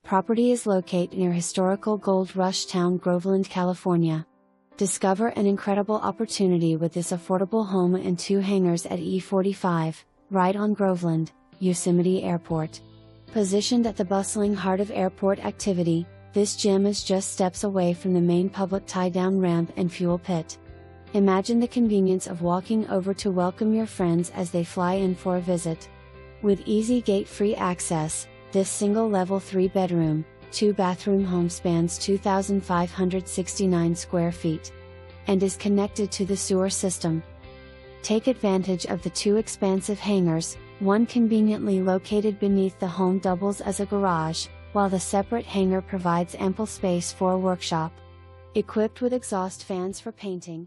Property is located near historical Gold Rush town Groveland, California. Discover an incredible opportunity with this affordable home and 2 hangars at E45, right on Groveland, Yosemite Airport. Positioned at the bustling heart of airport activity, this gem is just steps away from the main public tie-down ramp and fuel pit. Imagine the convenience of walking over to welcome your friends as they fly in for a visit. With easy gate-free access, this single-level 3-bedroom, 2-bathroom home spans 2,569 square feet and is connected to the sewer system. Take advantage of the 2 expansive hangars, one conveniently located beneath the home doubles as a garage, while the separate hangar provides ample space for a workshop. Equipped with exhaust fans for painting,